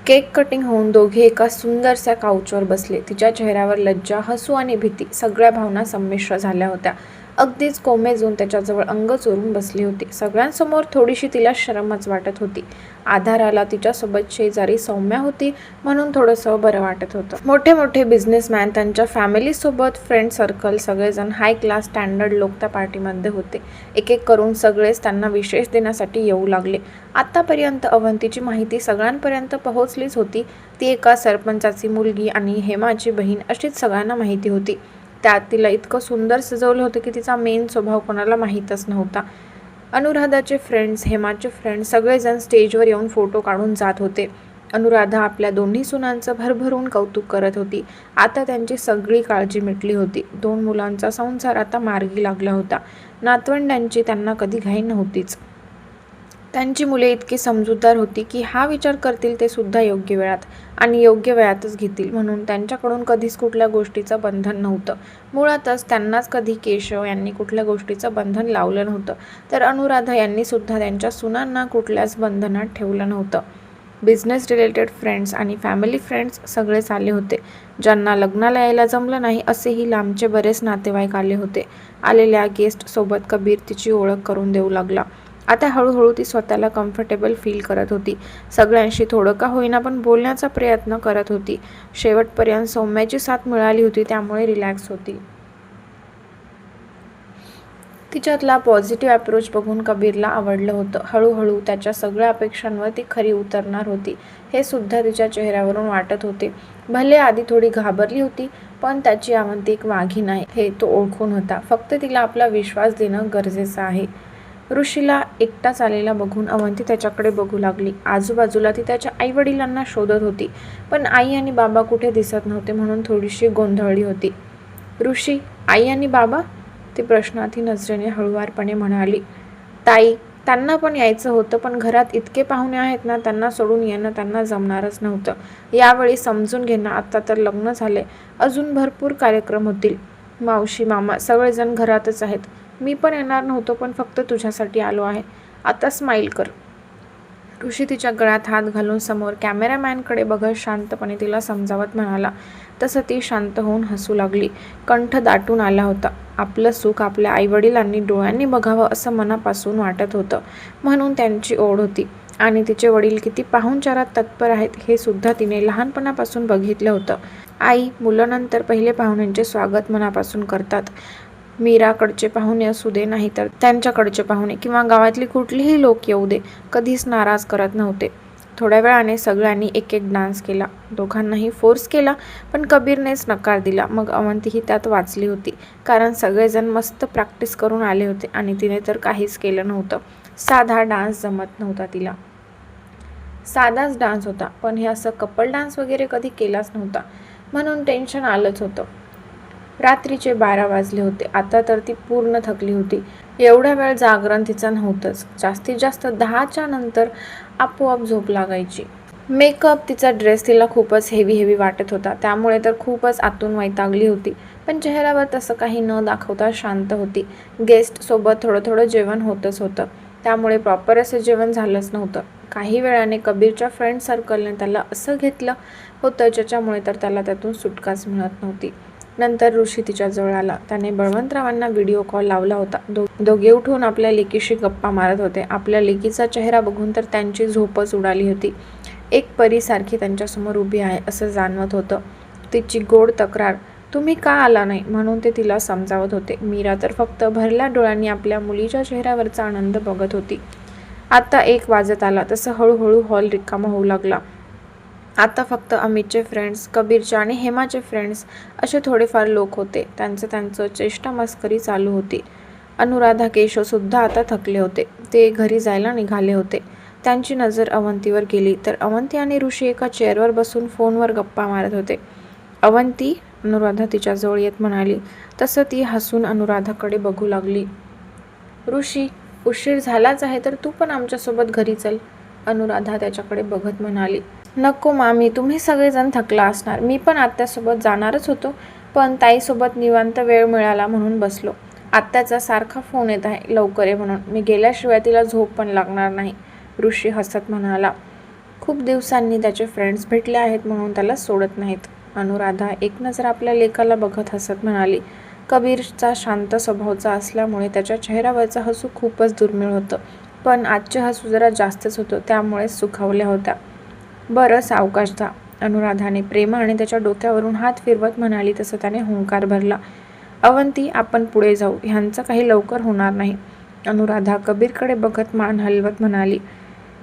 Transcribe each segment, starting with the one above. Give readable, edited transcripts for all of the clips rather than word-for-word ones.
Cake cutting होऊन दोघे एका सुंदरशा काउचवर बसले. तिच्या चेहऱ्यावर लज्जा, हसू आणि भीती सगळ्या भावना संमिश्र झाल्या होत्या. अगदीच कोमेजून त्याच्याजवळ अंग चोरून बसली होती. सगळ्यांसमोर थोडीशी तिला शरमच वाटत होती. आधाराला तिच्यासोबत शेजारी सौम्या होती म्हणून थोडंसं बरं वाटत होतं. मोठे मोठे बिझनेसमॅन, त्यांच्या फॅमिलीसोबत फ्रेंड सर्कल, सगळेजण हाय क्लास स्टँडर्ड लोक त्या पार्टीमध्ये होते. एक एक करून सगळेच त्यांना विशेष देण्यासाठी येऊ लागले. आतापर्यंत अवंतीची माहिती सगळ्यांपर्यंत पोहोचलीच होती. ती एका सरपंचाची मुलगी आणि हेमाची बहीण अशीच सगळ्यांना माहिती होती. त्यात तिला इतकं सुंदर सजवलं होतं की तिचा मेन स्वभाव कोणाला माहीतच नव्हता. अनुराधाचे फ्रेंड्स, हेमाचे फ्रेंड्स सगळेजण स्टेजवर येऊन फोटो काढून जात होते. अनुराधा आपल्या दोन्ही सुनांचं भरभरून कौतुक करत होती. आता त्यांची सगळी काळजी मिटली होती. 2 मुलांचा संसार आता मार्गी लागला होता. नातवंडांची त्यांना कधी घाई नव्हतीच. त्यांची मुले इतकी समजूतदार होती की हा विचार करतील ते सुद्धा योग्य वेळात आणि योग्य वयातच घेतील, म्हणून त्यांच्याकडून कधीच कुठल्या गोष्टीचं बंधन नव्हतं. मुळातच त्यांनाच कधी केशव यांनी कुठल्या गोष्टीचं बंधन लावलं नव्हतं, तर अनुराधा यांनी सुद्धा त्यांच्या सुनांना कुठल्याच बंधनात ठेवलं नव्हतं. बिझनेस रिलेटेड फ्रेंड्स आणि फॅमिली फ्रेंड्स सगळेच आले होते. ज्यांना लग्नाला यायला जमलं नाही असेही लांबचे बरेच नातेवाईक आले होते. आलेल्या गेस्ट सोबत कबीर तिची ओळख करून देऊ लागला. आता हळूहळू ती स्वतःला कम्फर्टेबल फील करत होती. सगळ्यांशी थोडं का होईना पण बोलण्याचा प्रयत्न करत होती. शेवटपर्यंत सौम्याची साथ मिळाली होती, त्यामुळे रिलॅक्स होती. तिच्यातला पॉझिटिव्ह अप्रोच बघून कबीरला आवडलं होतं. हळूहळू त्याच्या सगळ्या अपेक्षांवर ती खरी उतरणार होती हे सुद्धा तिच्या चेहऱ्यावरून वाटत होते. भले आधी थोडी घाबरली होती, पण त्याची अवंती एक वाघीण आहे हे तो ओळखून होता. फक्त तिला आपला विश्वास देणं गरजेचं आहे. ऋषीला एकटाच आलेला बघून अवंती त्याच्याकडे बघू लागली. आजूबाजूला ती त्याच्या आईवडिलांना शोधत होती, पण आई आणि बाबा कुठे दिसत नव्हते म्हणून थोडीशी गोंधळली होती. ऋषी, आई आणि बाबा? ती प्रश्नार्थी नजरेने हळुवारपणे म्हणाली. ताई, त्यांना पण यायचं होतं, पण घरात इतके पाहुणे आहेत ना, त्यांना सोडून येणं त्यांना जमणारच नव्हतं. यावेळी समजून घेणं, आता तर लग्न झाले, अजून भरपूर कार्यक्रम होतील. मावशी, मामा सगळेजण घरातच आहेत. मी पण येणार नव्हतो, पण फक्त तुझ्यासाठी आलो आहे. आता स्माईल कर. ऋषी तिच्या गळ्यात हात घालून समोर कॅमेरामॅनकडे बघत शांतपणे तिला समजावत म्हणाला. तसं ती शांत होऊन हसू लागली. कंठ दाटून आला होता. आपलं सुख आपल्या आईवडिलांनी डोळ्यांनी बघावं असं मनापासून वाटत होतं, म्हणून त्यांची ओढ होती. आणि तिचे वडील किती पाहुणचारात तत्पर आहेत हे सुद्धा तिने लहानपणापासून बघितलं होतं. आई, मुलांनंतर पहिले पाहुण्यांचे स्वागत मनापासून करतात. मीराकडचे पाहुणे असू दे, नाही तर त्यांच्याकडचे पाहुणे किंवा गावातली कुठलीही लोक येऊ दे, कधीच नाराज करत नव्हते. थोड्या वेळाने सगळ्यांनी एक एक डान्स केला. दोघांनाही फोर्स केला, पण कबीरनेच नकार दिला. मग अवंतीही त्यात वाचली होती, कारण सगळेजण मस्त प्रॅक्टिस करून आले होते आणि तिने तर काहीच केलं नव्हतं. साधा डान्स जमत नव्हता तिला. साधाच डान्स होता, पण हे असं कपल डान्स वगैरे कधी केलाच नव्हता, म्हणून टेन्शन आलंच होतं. रात्रीचे 12 वाजले होते. आता तर ती पूर्ण थकली होती. एवढ्या वेळ जागरण तिचं नव्हतंच. जास्तीत जास्त 10च्या नंतर आपोआप झोप लागायची. मेकअप, तिचा ड्रेस तिला खूपच हेवी वाटत होता, त्यामुळे तर खूपच आतून वैतागली होती. पण चेहऱ्यावर तसं काही न दाखवता शांत होती. गेस्ट सोबत थोडं जेवण होतच होतं, त्यामुळे प्रॉपर असं जेवण झालंच नव्हतं. काही वेळाने कबीरच्या फ्रेंड सर्कलने त्याला असं घेतलं होतं ज्याच्यामुळे तर त्याला त्यातून सुटकाच मिळत नव्हती. नंतर ऋषी तिच्याजवळ आला. त्याने बळवंतरावांना व्हिडिओ कॉल लावला होता. दोघे उठून आपल्या लेकीशी गप्पा मारत होते. आपल्या लेकीचा चेहरा बघून तर त्यांची झोपच उडाली होती. एक परीसारखी त्यांच्यासमोर उभी आहे असं जाणवत होतं. तिची गोड तक्रार, तुम्ही का आला नाही, म्हणून ते तिला समजावत होते. मीरा तर फक्त भरल्या डोळ्यांनी आपल्या मुलीच्या चेहऱ्यावरचा आनंद बघत होती. आता 1 वाजत आला तसं हळूहळू हॉल रिकामा होऊ लागला. आता फक्त अमितचे फ्रेंड्स, कबीरचे आणि हेमाचे फ्रेंड्स असे थोडेफार लोक होते. त्यांचं चेष्टा मस्करी चालू होती. अनुराधा, केशव सुद्धा आता थकले होते. ते घरी जायला निघाले होते. त्यांची नजर अवंतीवर गेली तर अवंती आणि ऋषी एका चेअरवर बसून फोनवर गप्पा मारत होते. अवंती, अनुराधा तिच्याजवळ येत म्हणाली. तसं ती हसून अनुराधाकडे बघू लागली. ऋषी, उशीर झालाच आहे तर तू पण आमच्यासोबत घरी चल, अनुराधा त्याच्याकडे बघत म्हणाली. नको मामी, तुम्ही सगळेजण थकला असणार. मी पण आत्यासोबत जाणारच होतो, पण ताईसोबत निवांत वेळ मिळाला म्हणून बसलो. आत्याचा सारखा फोन येत आहे लवकर ये म्हणून. मी गेल्याशिवाय तिला झोप पण लागणार नाही, ऋषी हसत म्हणाला. खूप दिवसांनी त्याचे फ्रेंड्स भेटले आहेत म्हणून त्याला सोडत नाहीत. अनुराधा एक नजर आपल्या लेकाला बघत हसत म्हणाली. कबीरचा शांत स्वभावाचा असल्यामुळे त्याच्या चेहऱ्यावरचं हसू खूपच दुर्मिळ होतं, पण आजचे हसू जरा जास्तच होतं, त्यामुळेच सुखावल्या होत्या. बरं सावकाश जा, अनुराधाने प्रेमाने त्याच्या डोक्यावरून हात फिरवत म्हणाली. तसं त्याने हुंकार भरला. अवंती, आपण पुढे जाऊ, ह्यांचं काही लवकर होणार नाही. अनुराधा कबीरकडे बघत मान हलवत म्हणाली.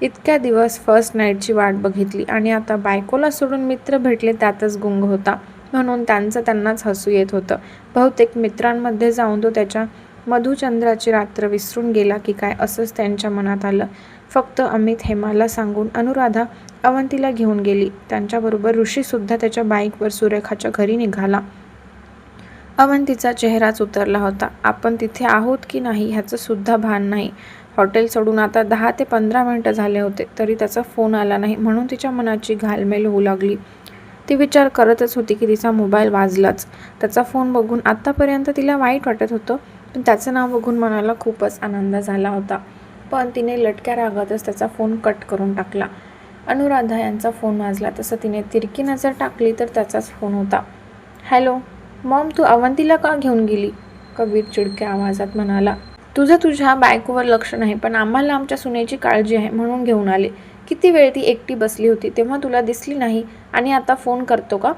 इतक्या दिवस फर्स्ट नाईटची वाट बघितली आणि आता बायकोला सोडून मित्र भेटले त्यातच गुंग होता, म्हणून त्यांनाच हसू येत होतं. बहुतेक मित्रांमध्ये जाऊन तो त्याच्या मधुचंद्राची रात्र विसरून गेला की काय असंच त्यांच्या मनात आलं. फक्त अमित हेमाला सांगून अनुराधा अवंतीला घेऊन गेली. त्यांच्याबरोबर ऋषीसुद्धा त्याच्या बाईकवर सुरेखाच्या घरी निघाला. अवंतीचा चेहराच उतरला होता. आपण तिथे आहोत की नाही ह्याचं सुद्धा भान नाही. हॉटेल सोडून आता 10 ते 15 मिनिटं झाले होते तरी त्याचा फोन आला नाही, म्हणून तिच्या मनाची घालमेल होऊ लागली. ती विचार करतच होती की तिचा मोबाईल वाजलाच. त्याचा फोन बघून आत्तापर्यंत तिला वाईट वाटत होतं, पण त्याचं नाव बघून मनाला खूपच आनंद झाला होता. पण तिने लटक्या रागातच त्याचा फोन कट करून टाकला. अनुराधा यांचा फोन वाजला. तसं तिने तिरकी नजर टाकली तर त्याचाच फोन होता. हॅलो मॉम, तू अवंतीला का घेऊन गेली? कबीर चिडक्या आवाजात म्हणाला. तुझं तुझ्या बायकोवर लक्ष नाही, पण आम्हाला आमच्या सुनेची काळजी आहे म्हणून घेऊन आले. किती वेळ ती एकटी बसली होती तेव्हा तुला दिसली नाही आणि आता फोन करतो का?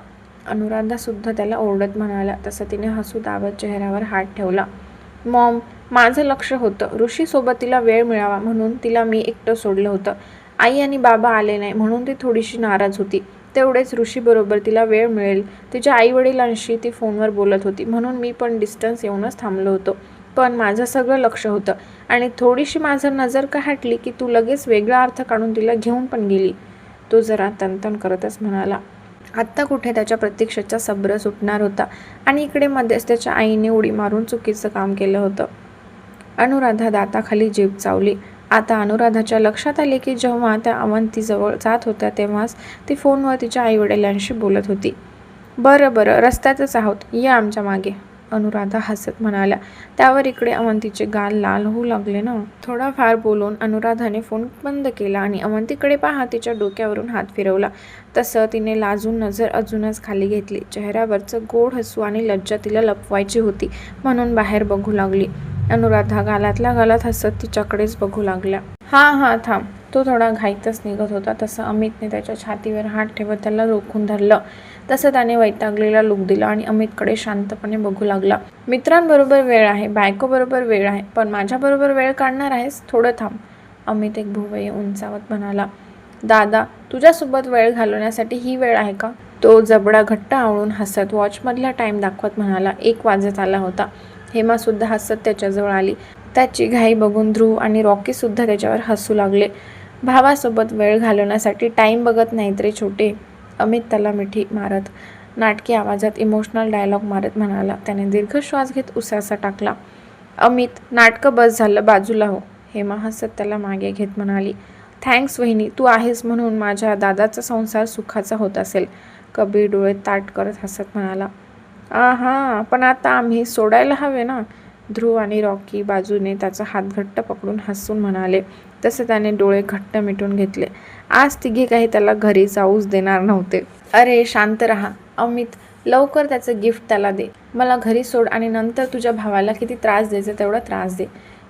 अनुराधा सुद्धा त्याला ओरडत म्हणाला. तसं तिने हसू दावत चेहऱ्यावर हात ठेवला. मॉम, माझं लक्ष होतं. ऋषीसोबत तिला वेळ मिळावा म्हणून तिला मी एकटं सोडलं होतं. आई आणि बाबा आले नाही म्हणून ती थोडीशी नाराज होती. तेवढेच ऋषीबरोबर तिला वेळ मिळेल. तिच्या आईवडिलांशी ती फोनवर बोलत होती म्हणून मी पण डिस्टन्स येऊनच थांबलो होतो. पण माझं सगळं लक्ष होतं आणि थोडीशी माझं नजर का हटली की तू लगेच वेगळा अर्थ काढून तिला घेऊन पण गेली. तो जरा तनतन करतच म्हणाला. आत्ता कुठे त्याच्या प्रतीक्षेचा सब्र सुटणार होता आणि इकडे मध्येच त्याच्या आईने उडी मारून चुकीचं काम केलं होतं. अनुराधा दाताखाली जीभ चावली. आता अनुराधाच्या लक्षात आले की जेव्हा त्या अवंतीजवळ जात होत्या तेव्हाच ती फोनवर तिच्या आईवडिलांशी बोलत होती. बरं रस्त्यातच आहोत, या आमच्या मागे, अनुराधा हसत म्हणाल्या. त्यावर इकडे अवंतीचे गाल लाल होऊ लागले ना. थोडाफार बोलून अनुराधाने फोन बंद केला आणि अवंतीकडे पाहत तिच्या डोक्यावरून हात फिरवला. तसं तिने लाजून नजर अजूनच खाली घेतली. चेहऱ्यावरचं गोड हसू आणि लज्जा तिला लपवायची होती म्हणून बाहेर बघू लागली. अनुराधा गालातल्या गालात हसत तिच्याकडेच बघू लागल्या. हा थांब. तो थोडा घाईतच निघत होता. तसं अमितने त्याच्या छातीवर हात ठेवत त्याला रोखून धरलं. तसं त्याने वैतागलेला लुक दिला आणि अमितकडे शांतपणे बघू लागला. मित्रांबरोबर वेळ आहे, बायकोबरोबर वेळ आहे, पण माझ्याबरोबर वेळ काढणार आहेस? थोडं थांब, अमित एक भुवई उंचावत म्हणाला. दादा, तुझ्यासोबत वेळ घालवण्यासाठी ही वेळ आहे का? तो जबडा घट्ट आवळून हसत वॉचमधला टाइम दाखवत म्हणाला. 1 वाजत आला होता. हेमा सुद्धा हसत त्याच्याजवळ आली. त्याची घाई बघून ध्रुव आणि रॉकी सुद्धा त्याच्यावर हसू लागले. भावासोबत वेळ घालवण्यासाठी टाइम बघत नाहीत रे छोटे, अमित त्याला मिठी मारत नाटकी आवाजात इमोशनल डायलॉग मारत म्हणाला. त्याने दीर्घ श्वास घेत उसासा टाकला. अमित, नाटकं बस झालं, बाजूला हो, हेमा हसत त्याला मागे घेत म्हणाली. थँक्स वहिनी, तू आहेस म्हणून माझ्या दादाचा संसार सुखाचा होत असेल, कबीर डोळे ताट करत हसत म्हणाला. हां, पण आता आम्ही सोडायला हवे ना, ध्रुव आणि रॉकी बाजूने त्याचा हात घट्ट पकडून हसून म्हणाले. तसे त्याने डोळे घट्ट मिटून घेतले. आज तिघे काही त्याला घरी जाऊच देणार नव्हते. अरे शांत रहा अमित, लवकर त्याचं गिफ्ट त्याला दे, मला घरी सोड आणि नंतर तुझ्या भावाला किती त्रास द्यायचा तेवढा त्रास दे,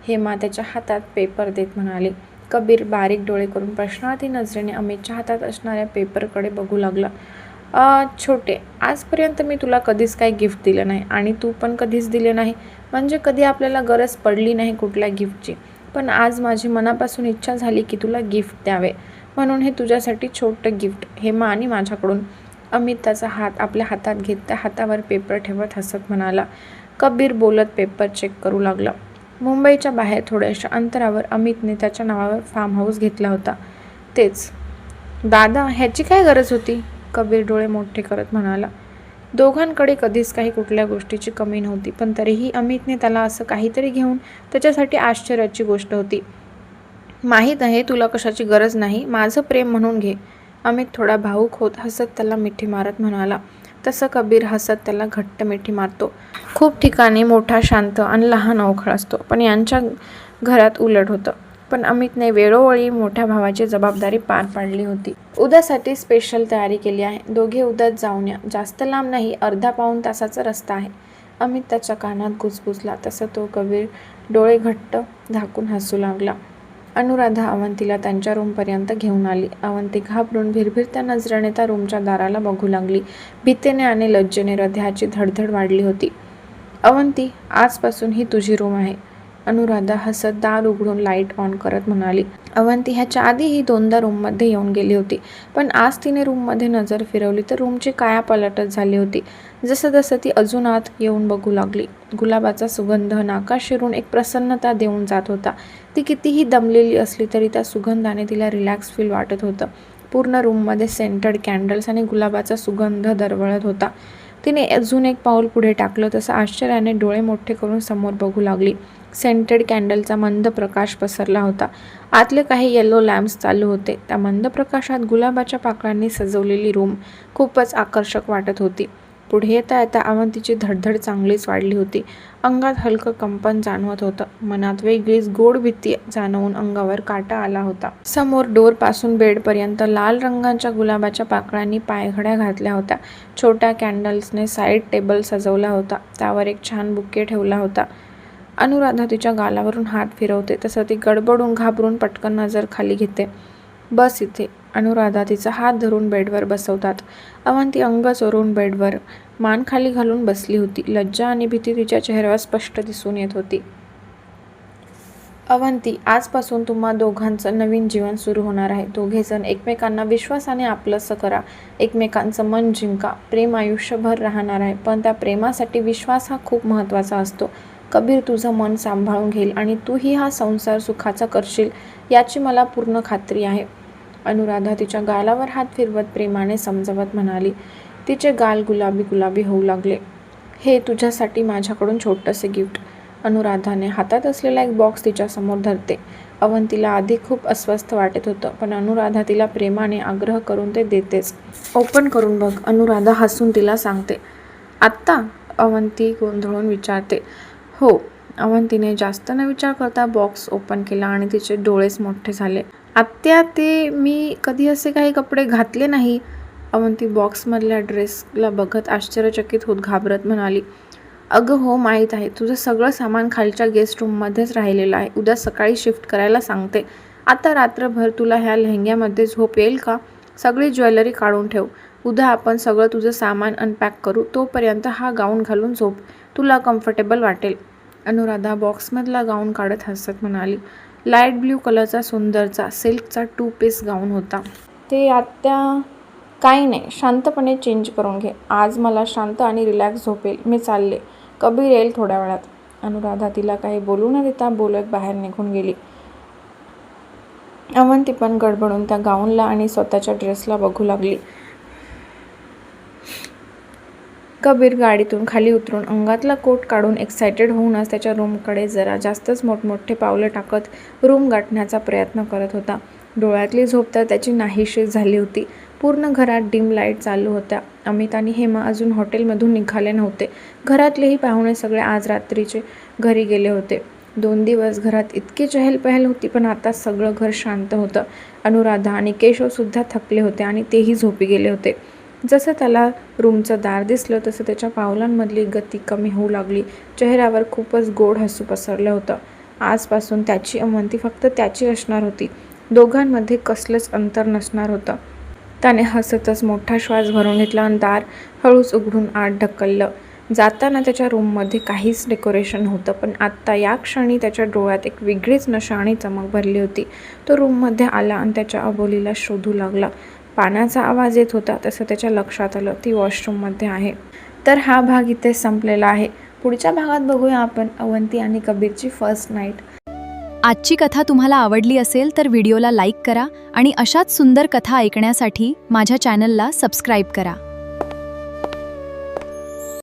हेमा त्याच्या हातात पेपर देत म्हणाले. कबीर बारीक डोळे करून प्रश्नार्थी नजरेने अमितच्या हातात असणाऱ्या पेपरकडे बघू लागला. छोटे, आजपर्यंत मी तुला कधीच काही गिफ्ट दिलं नाही आणि तू पण कधीच दिले नाही, म्हणजे कधी आपल्याला गरज पडली नाही कुठल्या गिफ्टची, पण आज माझी मनापासून इच्छा झाली की तुला गिफ्ट द्यावे, म्हणून हे तुझ्यासाठी छोटं गिफ्ट हेमा आणि माझ्याकडून. अमित त्याचा हात आपल्या हातात घेत त्या हातावर पेपर ठेवत हसत म्हणाला. कबीर बोलत पेपर चेक करू लागला. मुंबईच्या बाहेर थोड्याशा अंतरावर अमितने त्याच्या नावावर फार्म हाऊस घेतला होता. तेच. दादा, ह्याची काय गरज होती, कबीर डोळे मोठे करत म्हणाला. दोघांकडे कधीच काही कुठल्या गोष्टीची कमी नव्हती, पण तरीही अमितने त्याला असं काहीतरी घेऊन त्याच्यासाठी आश्चर्याची गोष्ट होती. माहीत आहे तुला कशाची गरज नाही, माझं प्रेम म्हणून घे, अमित थोडा भावूक होत हसत त्याला मिठी मारत म्हणाला. तसं कबीर हसत त्याला घट्ट मिठी मारतो. खूप ठिकाणी मोठा शांत आणि लहान अवखळ असतो, पण यांच्या घरात उलट होतं. पण अमितने वेळोवेळी मोठ्या भावाची जबाबदारी पार पाडली होती. उद्यासाठी स्पेशल तयारी केली आहे. दोघे उद्याच जाऊन या. जास्त लांब नाही, अर्धा पाऊण तासाचा रस्ता आहे. अमित त्याच्या कानात कुजबुजला. तसं तो कबीर डोळे घट्ट झाकून हसू लागला. अनुराधा अवंतीला त्यांच्या रूमपर्यंत घेऊन आली. अवंती घाबरून भिरभिरत्या नजरेने त्या रूमच्या दाराला बघू लागली. भीतीने आणि लज्जेने हृदयाची धडधड वाढली होती. अवंती, आजपासून ही तुझी रूम आहे. अनुराधा हसत दार उघडून लाईट ऑन करत म्हणाली. अवंती ह्याच्या आधीही 2दा रूममध्ये येऊन गेली होती, पण आज तिने रूममध्ये नजर फिरवली तर रूमची कायापालटच झाली होती. जसं जसं ती अजून आत येऊन बघू लागली, गुलाबाचा सुगंध नाका शिरून एक प्रसन्नता देऊन जात होता. ती कितीही दमलेली असली तरी त्या सुगंधाने तिला रिलॅक्स फील वाटत होतं. पूर्ण रूममध्ये सेंटेड कॅन्डल्स आणि गुलाबाचा सुगंध दरवळत होता. तिने अजून एक पाऊल पुढे टाकलं तसं आश्चर्याने डोळे मोठे करून समोर बघू लागली. सेंटेड कॅन्डलचा मंद प्रकाश पसरला होता. आतले काही येलो लॅम्प्स चालू होते. त्या मंद प्रकाशात गुलाबाच्या पाकळ्यांनी सजवलेली रूम खूपच आकर्षक वाटत होती. पुढे येता येता अवंतीची धडधड चांगलीच वाढली होती. अंगात हलकं कंपन जाणवत होतं. मनात वेगळीच गोड भीती जाणवून अंगावर काटा आला होता. समोर डोरपासून बेडपर्यंत लाल रंगाच्या गुलाबाच्या पाकळ्यांनी पायघड्या घातल्या होत्या. छोट्या कॅन्डल्सने साईड टेबल सजवला होता. त्यावर एक छान बुके ठेवला होता. अनुराधा तिच्या गालावरून हात फिरवते तसं ती गडबडून घाबरून पटकन नजर खाली घेते. बस इथे. अनुराधा तिचा हात धरून बेडवर बसवतात. अवंती अंग चोरून बेडवर मान खाली घालून बसली होती. लज्जा आणि भीती तिच्या चेहऱ्यावर स्पष्ट दिसून येत होती. अवंती, आजपासून तुम्हा दोघांचं नवीन जीवन सुरू होणार आहे. दोघेजण एकमेकांना विश्वासाने आपलंसं करा. एकमेकांचं मन जिंका. प्रेम आयुष्यभर राहणार आहे, पण त्या प्रेमासाठी विश्वास हा खूप महत्त्वाचा असतो. कबीर तुझं मन सांभाळून घेईल आणि तूही हा संसार सुखाचा करशील याची मला पूर्ण खात्री आहे. अनुराधा तिच्या गालावर हात फिरवत प्रेमाने समजवत म्हणाली. तिचे गाल गुलाबी गुलाबी होऊ लागले. हे तुझ्यासाठी माझ्याकडून छोटंसे गिफ्ट. अनुराधाने हातात असलेला एक बॉक्स तिच्यासमोर धरते. अवंतीला आधी खूप अस्वस्थ वाटत होतं, पण अनुराधा तिला प्रेमाने आग्रह करून ते देतेच. ओपन करून बघ, अनुराधा हसून तिला सांगते. आत्ता? अवंती गोंधळून विचारते. हो. अवंतीने जास्त न विचार करता बॉक्स ओपन केला आणि तिचे डोळेच मोठे झाले. आत्या, ते मी कधी असे काही कपडे घातले नाही. अवंती बॉक्समधल्या ड्रेसला बघत आश्चर्यचकित होत घाबरत म्हणाली. अगं हो, माहीत आहे. तुझं सगळं सामान खालच्या गेस्ट रूममध्येच राहिलेलं आहे. उद्या सकाळी शिफ्ट करायला सांगते. आता रात्रभर तुला ह्या लेहंग्यामध्ये झोप येईल का? सगळी ज्वेलरी काढून ठेव. उद्या आपण सगळं तुझं सामान अनपॅक करू. तोपर्यंत हा गाऊन घालून झोप. तुला कम्फर्टेबल वाटेल. अनुराधा बॉक्समधला गाऊन काढत हसत म्हणाली. लाईट ब्ल्यू कलरचा सुंदरचा सिल्कचा 2 पीस गाऊन होता. ते आत्या, काही नाही, शांतपणे चेंज करून घे. आज मला शांत आणि रिलॅक्स झोपेल. मी चालले. कबीर येईल थोड्या वेळात. अनुराधा तिला काही बोलू न देता बोलत बाहेर निघून गेली. अवंती पण गडबडून त्या गाऊनला आणि स्वतःच्या ड्रेसला बघू लागली. कबीर गाडीतून खाली उतरून अंगातला कोट काढून एक्सायटेड होऊनच त्याच्या रूमकडे जरा जास्तच मोठमोठे पावलं टाकत रूम गाठण्याचा प्रयत्न करत होता. डोळ्यातली झोप तर त्याची नाहीशी झाली होती. पूर्ण घरात डिम लाईट चालू होत्या. अमित आणि हेमा अजून हॉटेलमधून निघाले नव्हते. घरातलेही पाहुणे सगळे आज रात्रीचे घरी गेले होते. 2 दिवस घरात इतकी चहलपहल होती, पण आता सगळं घर शांत होतं. अनुराधा आणि केशवसुद्धा थकले होते आणि तेही झोपी गेले होते. जसं त्याला रूमचं दार दिसलं तसं त्याच्या पावलांमधली गती कमी होऊ लागली. चेहऱ्यावर खूपच गोड हसू पसरलं होतं. आजपासून त्याची अवंती फक्त त्याची असणार होती. दोघांमध्ये कसलंच अंतर नसणार होतं. त्याने हसतच मोठा श्वास भरून घेतला आणि दार हळूच उघडून आत ढकललं. जाताना त्याच्या रूममध्ये काहीच डेकोरेशन होतं, पण आत्ता या क्षणी त्याच्या डोळ्यात एक वेगळीच नशा आणि चमक भरली होती. तो रूममध्ये आला आणि त्याच्या अबोलीला शोधू लागला. पाण्याचा आवाज येत होता. तसं त्याच्या लक्षात आलं ती वॉशरूममध्ये आहे. तर हा भाग इथे संपलेला आहे. पुढच्या भागात बघूया आपण अवंती आणि कबीरची फर्स्ट नाईट. आजची कथा तुम्हाला आवडली असेल तर व्हिडिओला लाईक करा आणि अशाच सुंदर कथा ऐकण्यासाठी माझ्या चॅनलला सबस्क्राईब करा.